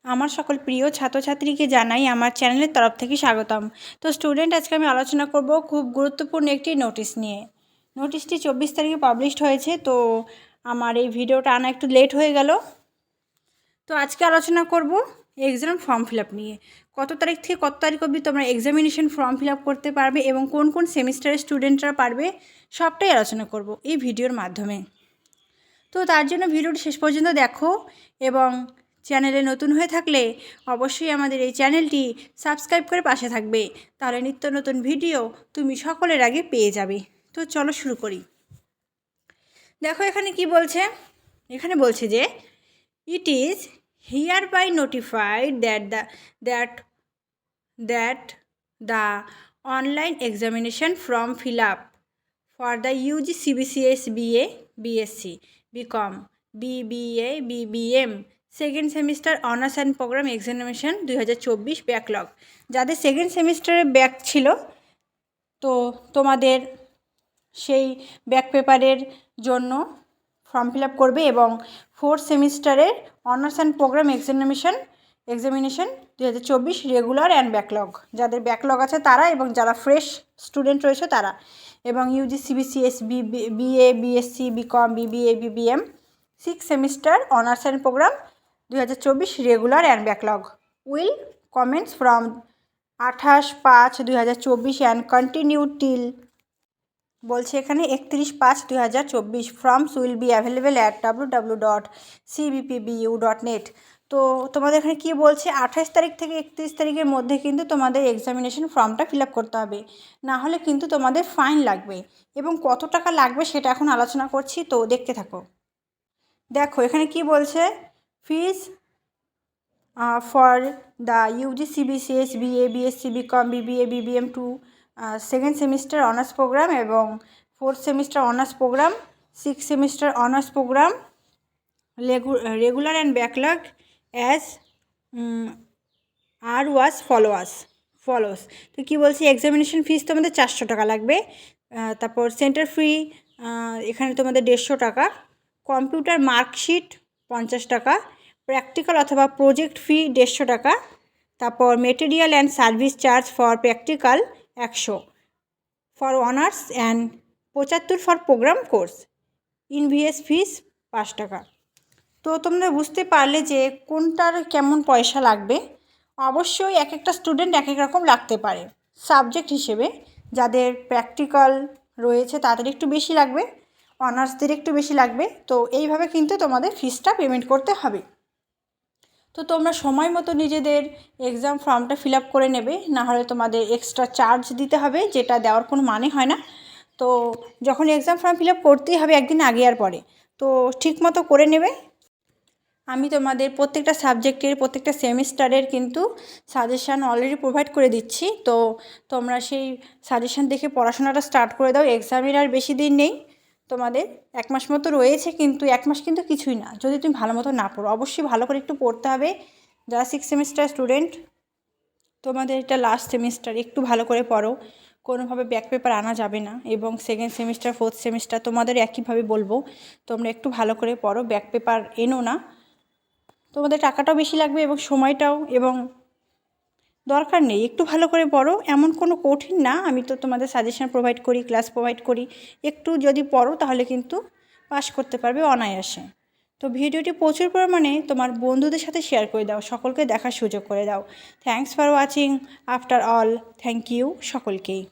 আমার সকল প্রিয় ছাত্রছাত্রীকে জানাই আমার চ্যানেলের তরফ থেকে স্বাগতম। তো স্টুডেন্ট, আজকে আমি আলোচনা করব খুব গুরুত্বপূর্ণ একটি নোটিশ নিয়ে। নোটিশটি 24 তারিখে পাবলিশড হয়েছে, তো আমার এই ভিডিওটা আনা একটু লেট হয়ে গেল। তো আজকে আলোচনা করব এক্সাম ফর্ম ফিল আপ নিয়ে। কত তারিখ থেকে কত তারিখ অবধি তোমরা এক্সামিনেশন ফর্ম ফিল আপ করতে পারবে এবং কোন কোন সেমিস্টারের স্টুডেন্টরা পারবে, সবটাই আলোচনা করব এই ভিডিওর মাধ্যমে। তো তার জন্য ভিডিওটি শেষ পর্যন্ত দেখো, এবং চ্যানেলে নতুন হয়ে থাকলে অবশ্যই আমাদের এই চ্যানেলটি সাবস্ক্রাইব করে পাশে থাকবে, তাহলে নিত্য নতুন ভিডিও তুমি সকলের আগে পেয়ে যাবে। তো চলো শুরু করি। দেখো এখানে কি বলছে, এখানে বলছে যে it is hereby notified that the online examination form fill up for the UG CBCS BA BSc BCom BBA BBM second semester honours and programme examination 2024 backlog, যাদের সেকেন্ড সেমিস্টারে ব্যাক ছিল তো তোমাদের সেই ব্যাক পেপারের জন্য form fill up করবে, এবং ফোর্থ সেমিস্টারের honours and programme examination 2024 regular and backlog, যাদের ব্যাকলগ আছে তারা এবং যারা ফ্রেশ স্টুডেন্ট রয়েছে তারা, এবং UG CBCS BA BSc BCom BBA BBM six semester honours and programme 2024 regular and backlog will commence from 28/5/2024 and continue till, বলছে এখানে 31/5/2024। Forms will be available at www.cbpbu.net। তো তোমাদের এখানে কী বলছে, 28 তারিখ থেকে 31 তারিখের মধ্যে কিন্তু তোমাদের এক্সামিনেশন ফর্মটা ফিল আপ করতে হবে, না হলে কিন্তু তোমাদের ফাইন লাগবে। এবং কত টাকা লাগবে সেটা এখন আলোচনা করছি, তো দেখতে থাকো। দেখো এখানে কি বলছে, fees for the UG CBCS BA BSc BCom BBA BBM to second semester honours programme এবং fourth semester honours programme, six semester honours programme regular and backlog as are was follows. তো কী বলছি, এক্সামিনেশন ফিস তোমাদের 400 টাকা লাগবে। তারপর centre ফি এখানে তোমাদের 150 টাকা, কম্পিউটার মার্কশিট 50 টাকা, প্র্যাকটিক্যাল অথবা প্রজেক্ট ফি 150 টাকা, তারপর material and service charge for practical 100, for honours and 75 for programme course, EVS fees 5 টাকা। তো তোমরা বুঝতে পারলে যে কোনটার কেমন পয়সা লাগবে। অবশ্যই এক একটা স্টুডেন্ট এক এক রকম লাগতে পারে সাবজেক্ট হিসেবে, যাদের প্র্যাকটিক্যাল রয়েছে তাদের একটু বেশি লাগবে, অনার্সদের একটু বেশি লাগবে। তো এইভাবে কিন্তু তোমাদের ফিসটা পেমেন্ট করতে হবে। তো তোমরা সময় মতো নিজেদের এক্সাম ফর্মটা ফিল আপ করে নেবে, না হলে তোমাদের এক্সট্রা চার্জ দিতে হবে, যেটা দেওয়ার কোনো মানে হয় না। তো যখন এক্সাম ফর্ম ফিল আপ করতেই হবে একদিন আগে আর পরে, তো ঠিক মতো করে নেবে। আমি তোমাদের প্রত্যেকটা সাবজেক্টের প্রত্যেকটা সেমিস্টারের কিন্তু সাজেশান অলরেডি প্রোভাইড করে দিচ্ছি, তো তোমরা সেই সাজেশান দেখে পড়াশোনাটা স্টার্ট করে দাও। এক্সামের আর বেশি দিন নেই, তোমাদের 1 মাস মতো রয়েছে, কিন্তু 1 মাস কিন্তু কিছুই না যদি তুমি ভালো মতো না পড়ো। অবশ্যই ভালো করে একটু পড়তে হবে। যারা সিক্স সেমিস্টার স্টুডেন্ট, তোমাদের এটা লাস্ট সেমিস্টার, একটু ভালো করে পড়ো, কোনোভাবে ব্যাক পেপার আনা যাবে না। এবং সেকেন্ড সেমিস্টার ফোর্থ সেমিস্টার তোমাদের একইভাবে বলবো, তোমরা একটু ভালো করে পড়ো, ব্যাক পেপার এনো না। তোমাদের টাকাটাও বেশি লাগবে এবং সময়টাও, এবং দরকার নেই, একটু ভালো করে পড়ো। এমন কোনো কঠিন না, আমি তো তোমাদের সাজেশন প্রোভাইড করি, ক্লাস প্রোভাইড করি। একটু যদি পড়ো তাহলে কিন্তু পাস করতে পারবে অনায়াসে। তো ভিডিওটি প্রচুর পরিমাণে তোমার বন্ধুদের সাথে শেয়ার করে দাও, সকলকে দেখার সুযোগ করে দাও। Thanks for watching. After all, thank you সকলকেই।